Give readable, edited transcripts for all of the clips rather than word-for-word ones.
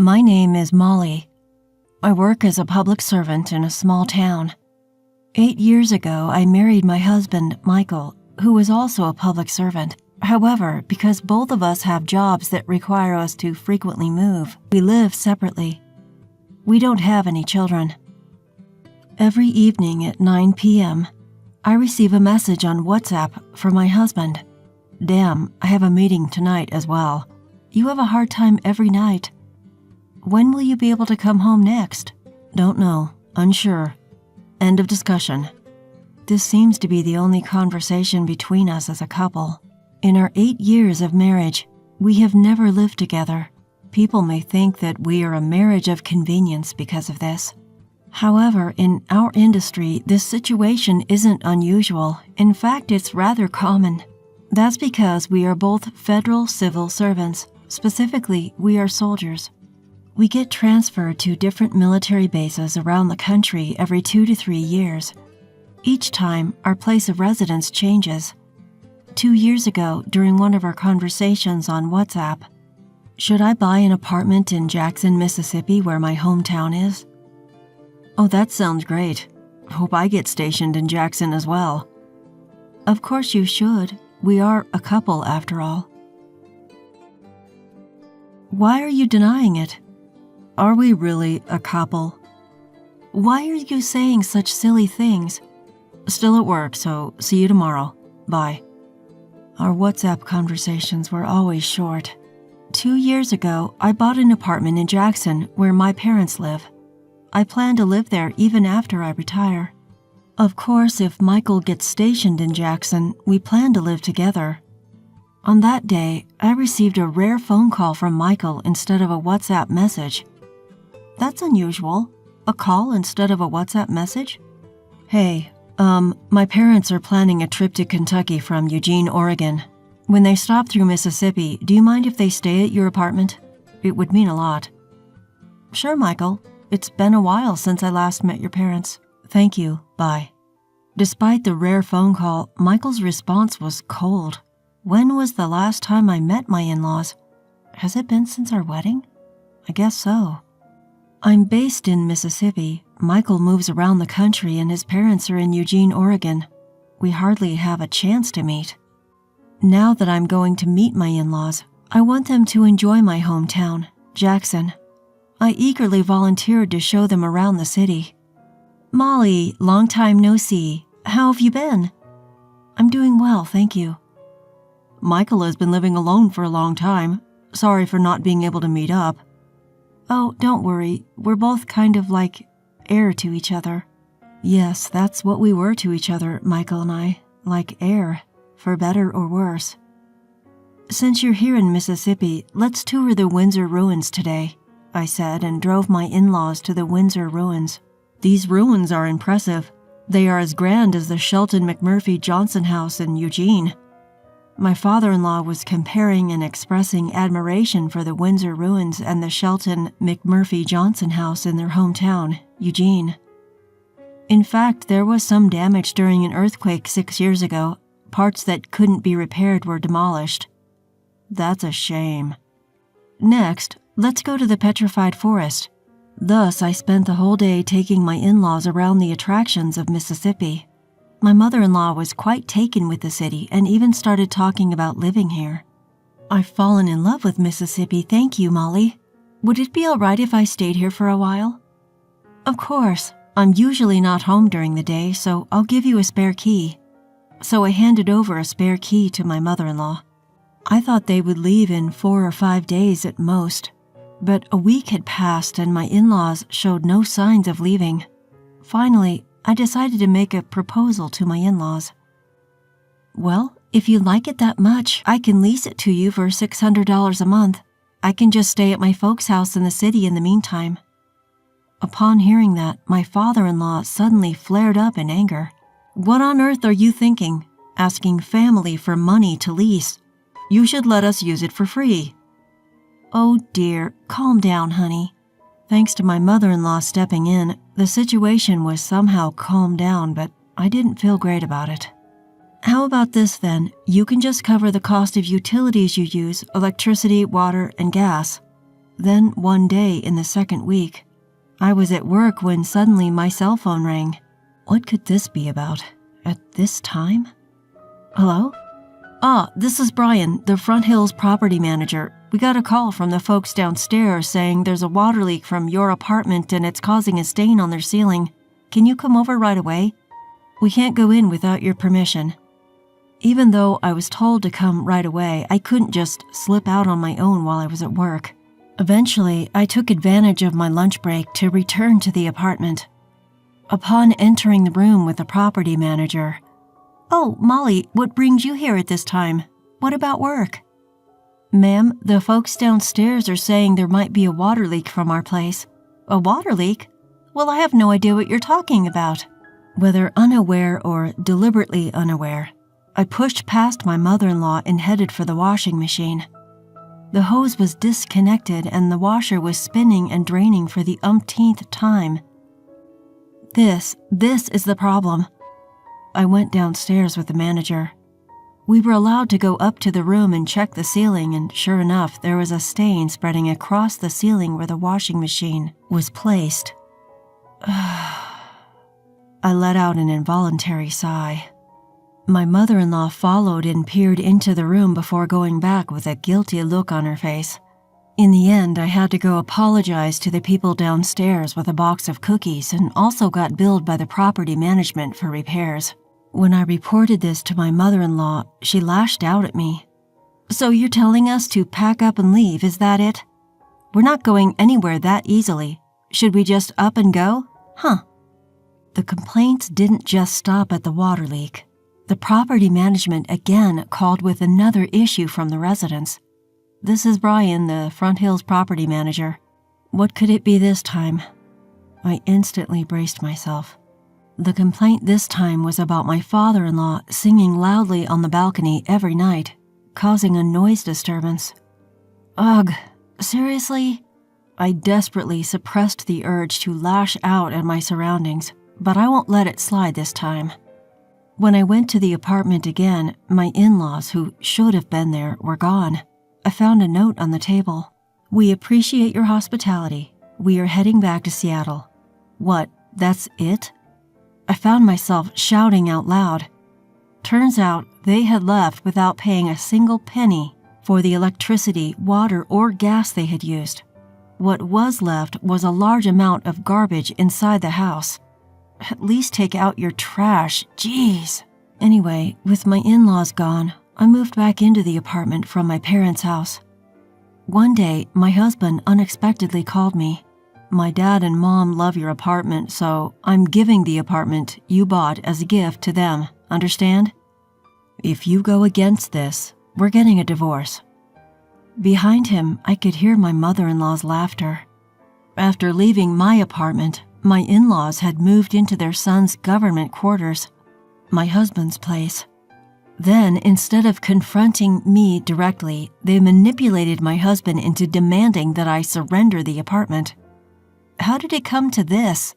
My name is Molly. I work as a public servant in a small town. 8 years ago, I married my husband, Michael, who is also a public servant. However, because both of us have jobs that require us to frequently move, we live separately. We don't have any children. Every evening at 9 p.m., I receive a message on WhatsApp from my husband. Damn, I have a meeting tonight as well. You have a hard time every night. When will you be able to come home next? Don't know. Unsure. End of discussion. This seems to be the only conversation between us as a couple. In our 8 years of marriage, we have never lived together. People may think that we are a marriage of convenience because of this. However, in our industry, this situation isn't unusual. In fact, it's rather common. That's because we are both federal civil servants. Specifically, we are soldiers. We get transferred to different military bases around the country every 2 to 3 years. Each time, our place of residence changes. 2 years ago, during one of our conversations on WhatsApp, should I buy an apartment in Jackson, Mississippi, where my hometown is? Oh, that sounds great. Hope I get stationed in Jackson as well. Of course you should. We are a couple after all. Why are you denying it? Are we really a couple? Why are you saying such silly things? Still at work, so see you tomorrow. Bye. Our WhatsApp conversations were always short. 2 years ago, I bought an apartment in Jackson where my parents live. I plan to live there even after I retire. Of course, if Michael gets stationed in Jackson, we plan to live together. On that day, I received a rare phone call from Michael instead of a WhatsApp message. That's unusual. A call instead of a WhatsApp message? Hey, my parents are planning a trip to Kentucky from Eugene, Oregon. When they stop through Mississippi, do you mind if they stay at your apartment? It would mean a lot. Sure, Michael. It's been a while since I last met your parents. Thank you. Bye. Despite the rare phone call, Michael's response was cold. When was the last time I met my in-laws? Has it been since our wedding? I guess so. I'm based in Mississippi. Michael moves around the country and his parents are in Eugene, Oregon. We hardly have a chance to meet. Now that I'm going to meet my in-laws, I want them to enjoy my hometown, Jackson. I eagerly volunteered to show them around the city. Molly, long time no see. How have you been? I'm doing well, thank you. Michael has been living alone for a long time. Sorry for not being able to meet up. Oh, don't worry. We're both kind of like air to each other. Yes, that's what we were to each other, Michael and I. Like air, for better or worse. Since you're here in Mississippi, let's tour the Windsor ruins today, I said and drove my in-laws to the Windsor ruins. These ruins are impressive. They are as grand as the Shelton McMurphy Johnson house in Eugene. My father-in-law was comparing and expressing admiration for the Windsor ruins and the Shelton McMurphy Johnson house in their hometown, Eugene. In fact, there was some damage during an earthquake 6 years ago. Parts that couldn't be repaired were demolished. That's a shame. Next, let's go to the petrified forest. Thus, I spent the whole day taking my in-laws around the attractions of Mississippi. My mother-in-law was quite taken with the city and even started talking about living here. I've fallen in love with Mississippi, thank you, Molly. Would it be all right if I stayed here for a while? Of course. I'm usually not home during the day, so I'll give you a spare key. So I handed over a spare key to my mother-in-law. I thought they would leave in 4 or 5 days at most. But a week had passed and my in-laws showed no signs of leaving. Finally, I decided to make a proposal to my in-laws. Well, if you like it that much, I can lease it to you for $600 a month. I can just stay at my folks' house in the city in the meantime. Upon hearing that, my father-in-law suddenly flared up in anger. What on earth are you thinking? Asking family for money to lease. You should let us use it for free. Oh dear, calm down, honey. Thanks to my mother-in-law stepping in, the situation was somehow calmed down, but I didn't feel great about it. How about this then? You can just cover the cost of utilities you use, electricity, water, and gas. Then one day in the second week, I was at work when suddenly my cell phone rang. What could this be about? At this time? Hello? This is Brian, the Front Hills property manager. We got a call from the folks downstairs saying there's a water leak from your apartment and it's causing a stain on their ceiling. Can you come over right away? We can't go in without your permission. Even though I was told to come right away, I couldn't just slip out on my own while I was at work. Eventually, I took advantage of my lunch break to return to the apartment. Upon entering the room with the property manager, "Oh, Molly, what brings you here at this time? What about work?" "Ma'am, the folks downstairs are saying there might be a water leak from our place." "A water leak? Well, I have no idea what you're talking about." Whether unaware or deliberately unaware, I pushed past my mother-in-law and headed for the washing machine. The hose was disconnected and the washer was spinning and draining for the umpteenth time. This is the problem. I went downstairs with the manager. We were allowed to go up to the room and check the ceiling, and sure enough, there was a stain spreading across the ceiling where the washing machine was placed. I let out an involuntary sigh. My mother-in-law followed and peered into the room before going back with a guilty look on her face. In the end, I had to go apologize to the people downstairs with a box of cookies and also got billed by the property management for repairs. When I reported this to my mother-in-law, she lashed out at me. "So you're telling us to pack up and leave, is that it? We're not going anywhere that easily. Should we just up and go? Huh." The complaints didn't just stop at the water leak. The property management again called with another issue from the residents. "This is Brian, the Front Hills property manager. What could it be this time?" I instantly braced myself. The complaint this time was about my father-in-law singing loudly on the balcony every night, causing a noise disturbance. Ugh, seriously? I desperately suppressed the urge to lash out at my surroundings, but I won't let it slide this time. When I went to the apartment again, my in-laws, who should have been there, were gone. I found a note on the table. "We appreciate your hospitality. We are heading back to Seattle." What, that's it? I found myself shouting out loud. Turns out they had left without paying a single penny for the electricity, water, or gas they had used. What was left was a large amount of garbage inside the house. At least take out your trash, jeez. Anyway, with my in-laws gone, I moved back into the apartment from my parents' house. One day, my husband unexpectedly called me. "My dad and mom love your apartment, so I'm giving the apartment you bought as a gift to them, understand? If you go against this, we're getting a divorce." Behind him, I could hear my mother-in-law's laughter. After leaving my apartment, my in-laws had moved into their son's government quarters, my husband's place. Then, instead of confronting me directly, they manipulated my husband into demanding that I surrender the apartment. How did it come to this?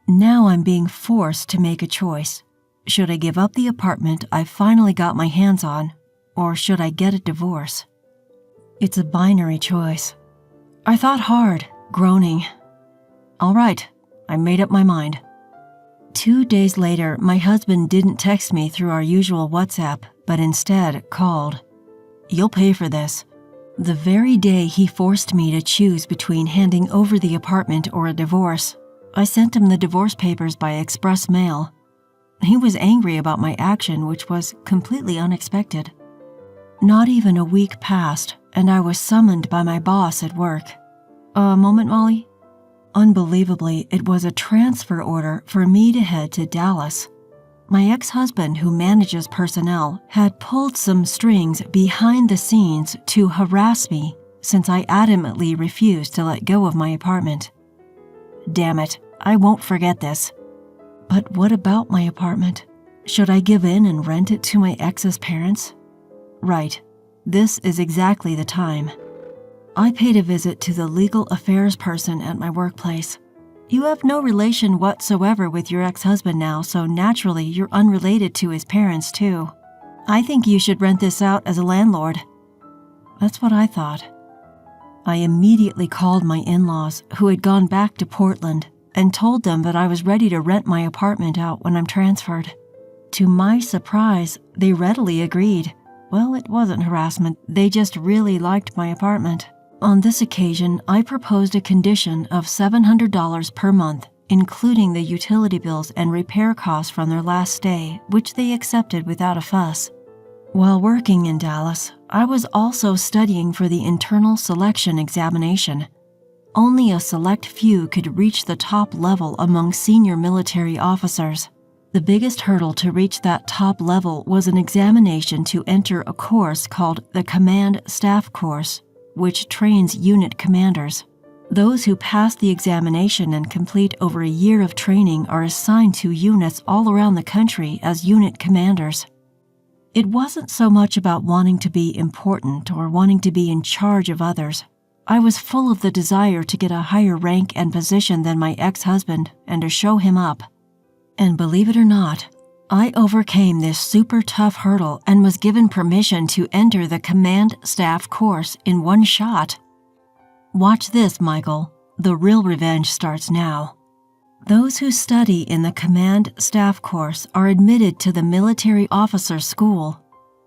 Now I'm being forced to make a choice. Should I give up the apartment I finally got my hands on, or should I get a divorce? It's a binary choice. I thought hard, groaning. All right, I made up my mind. 2 days later, my husband didn't text me through our usual WhatsApp, but instead called. "You'll pay for this." The very day he forced me to choose between handing over the apartment or a divorce, I sent him the divorce papers by express mail. He was angry about my action, which was completely unexpected. Not even a week passed, and I was summoned by my boss at work. A moment, Molly? Unbelievably, it was a transfer order for me to head to Dallas. My ex-husband, who manages personnel, had pulled some strings behind the scenes to harass me since I adamantly refused to let go of my apartment. Damn it, I won't forget this. But what about my apartment? Should I give in and rent it to my ex's parents? Right, this is exactly the time. I paid a visit to the legal affairs person at my workplace. You have no relation whatsoever with your ex-husband now, so naturally you're unrelated to his parents too. I think you should rent this out as a landlord. That's what I thought. I immediately called my in-laws, who had gone back to Portland, and told them that I was ready to rent my apartment out when I'm transferred. To my surprise, they readily agreed. Well, it wasn't harassment, they just really liked my apartment. On this occasion, I proposed a condition of $700 per month, including the utility bills and repair costs from their last stay, which they accepted without a fuss. While working in Dallas, I was also studying for the internal selection examination. Only a select few could reach the top level among senior military officers. The biggest hurdle to reach that top level was an examination to enter a course called the Command Staff Course, which trains unit commanders. Those who pass the examination and complete over a year of training are assigned to units all around the country as unit commanders. It wasn't so much about wanting to be important or wanting to be in charge of others. I was full of the desire to get a higher rank and position than my ex-husband and to show him up. And believe it or not, I overcame this super tough hurdle and was given permission to enter the Command Staff course in one shot. Watch this, Michael. The real revenge starts now. Those who study in the Command Staff course are admitted to the Military Officer School.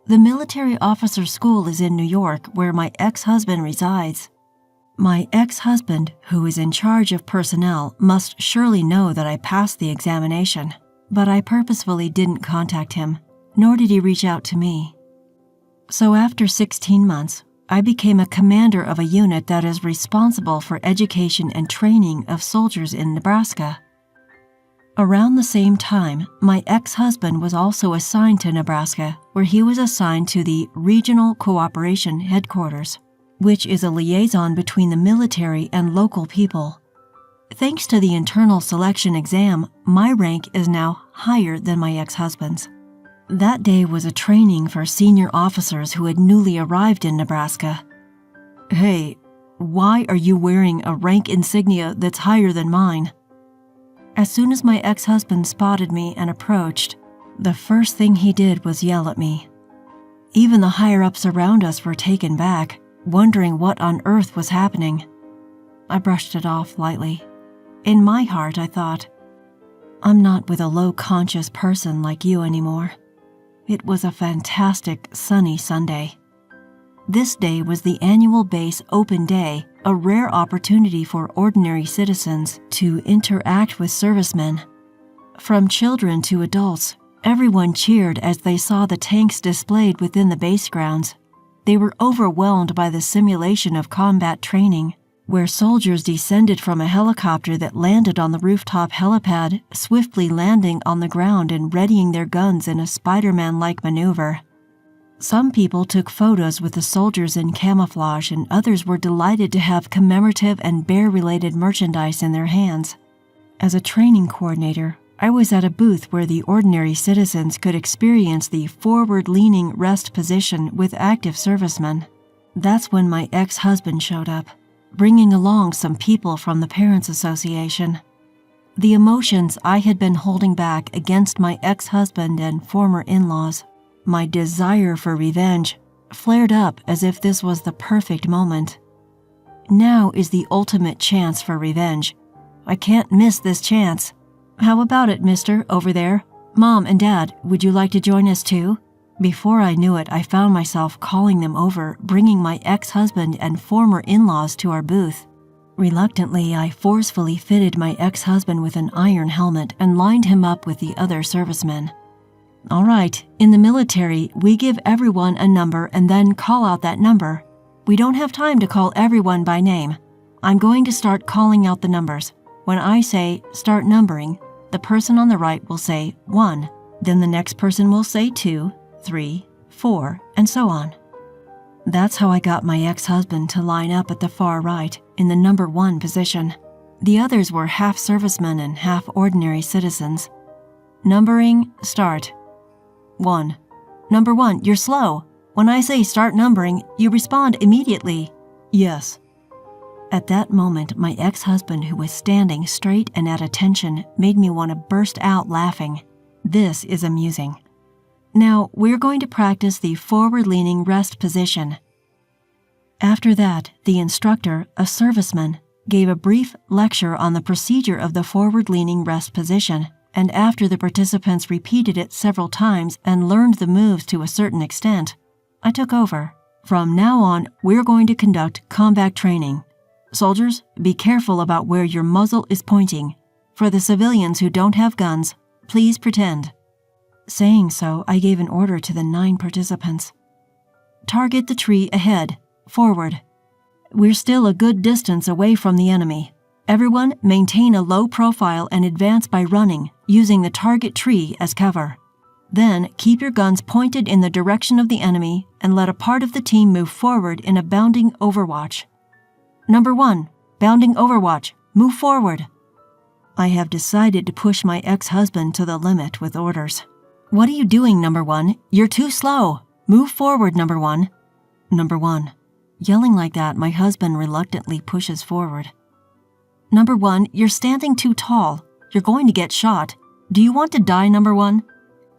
The Military Officer School is in New York, where my ex-husband resides. My ex-husband, who is in charge of personnel, must surely know that I passed the examination, but I purposefully didn't contact him, nor did he reach out to me. So after 16 months, I became a commander of a unit that is responsible for education and training of soldiers in Nebraska. Around the same time, my ex-husband was also assigned to Nebraska, where he was assigned to the Regional Cooperation Headquarters, which is a liaison between the military and local people. Thanks to the internal selection exam, my rank is now higher than my ex-husband's. That day was a training for senior officers who had newly arrived in Nebraska. Hey, why are you wearing a rank insignia that's higher than mine? As soon as my ex-husband spotted me and approached, the first thing he did was yell at me. Even the higher-ups around us were taken back, wondering what on earth was happening. I brushed it off lightly. In my heart, I thought, I'm not with a low-conscious person like you anymore. It was a fantastic, sunny Sunday. This day was the annual base open day, a rare opportunity for ordinary citizens to interact with servicemen. From children to adults, everyone cheered as they saw the tanks displayed within the base grounds. They were overwhelmed by the simulation of combat training, where soldiers descended from a helicopter that landed on the rooftop helipad, swiftly landing on the ground and readying their guns in a Spider-Man-like maneuver. Some people took photos with the soldiers in camouflage, and others were delighted to have commemorative and bear-related merchandise in their hands. As a training coordinator, I was at a booth where the ordinary citizens could experience the forward-leaning rest position with active servicemen. That's when my ex-husband showed up, bringing along some people from the Parents Association. The emotions I had been holding back against my ex-husband and former in-laws, my desire for revenge, flared up as if this was the perfect moment. Now is the ultimate chance for revenge. I can't miss this chance. How about it, mister, over there? Mom and Dad, would you like to join us too? Before I knew it, I found myself calling them over, bringing my ex-husband and former in-laws to our booth. Reluctantly, I forcefully fitted my ex-husband with an iron helmet and lined him up with the other servicemen. All right, in the military, we give everyone a number and then call out that number. We don't have time to call everyone by name. I'm going to start calling out the numbers. When I say start numbering, the person on the right will say 1, then the next person will say 2, 3, 4, and so on. That's how I got my ex-husband to line up at the far right in the number 1 position. The others were half servicemen and half ordinary citizens. Numbering, start. 1. Number 1, you're slow. When I say start numbering, you respond immediately. Yes. At that moment, my ex-husband, who was standing straight and at attention, made me want to burst out laughing. This is amusing. Now, we're going to practice the forward-leaning rest position. After that, the instructor, a serviceman, gave a brief lecture on the procedure of the forward-leaning rest position, and after the participants repeated it several times and learned the moves to a certain extent, I took over. From now on, we're going to conduct combat training. Soldiers, be careful about where your muzzle is pointing. For the civilians who don't have guns, please pretend. Saying so, I gave an order to the 9 participants. Target the tree ahead, forward. We're still a good distance away from the enemy. Everyone maintain a low profile and advance by running, using the target tree as cover. Then keep your guns pointed in the direction of the enemy and let a part of the team move forward in a bounding overwatch. Number 1, bounding overwatch, move forward. I have decided to push my ex-husband to the limit with orders. What are you doing, Number 1? You're too slow. Move forward, Number 1. Number 1. Yelling like that, my husband reluctantly pushes forward. Number 1, you're standing too tall. You're going to get shot. Do you want to die, Number 1?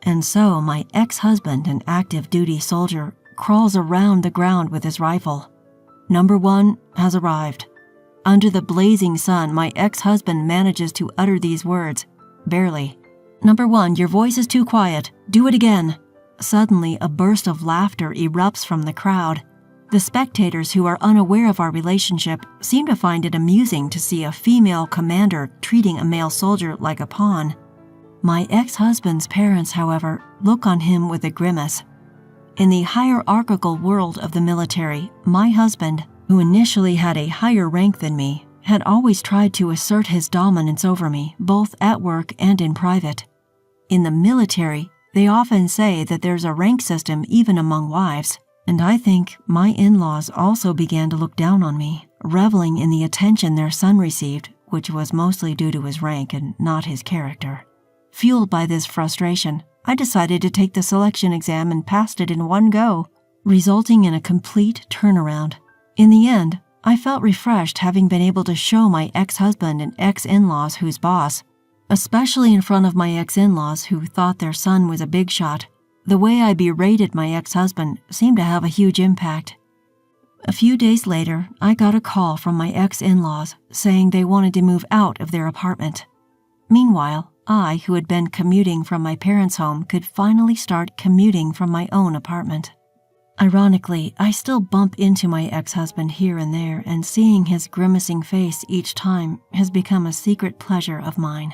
And so my ex-husband, an active duty soldier, crawls around the ground with his rifle. Number 1 has arrived. Under the blazing sun, my ex-husband manages to utter these words, barely. Number 1, your voice is too quiet. Do it again. Suddenly, a burst of laughter erupts from the crowd. The spectators who are unaware of our relationship seem to find it amusing to see a female commander treating a male soldier like a pawn. My ex-husband's parents, however, look on him with a grimace. In the hierarchical world of the military, my husband, who initially had a higher rank than me, had always tried to assert his dominance over me, both at work and in private. In the military, they often say that there's a rank system even among wives, and I think my in-laws also began to look down on me, reveling in the attention their son received, which was mostly due to his rank and not his character. Fueled by this frustration, I decided to take the selection exam and passed it in one go, resulting in a complete turnaround. In the end, I felt refreshed having been able to show my ex-husband and ex-in-laws who's boss, especially in front of my ex-in-laws who thought their son was a big shot. The way I berated my ex-husband seemed to have a huge impact. A few days later, I got a call from my ex-in-laws saying they wanted to move out of their apartment. Meanwhile, I, who had been commuting from my parents' home, could finally start commuting from my own apartment. Ironically, I still bump into my ex-husband here and there, and seeing his grimacing face each time has become a secret pleasure of mine.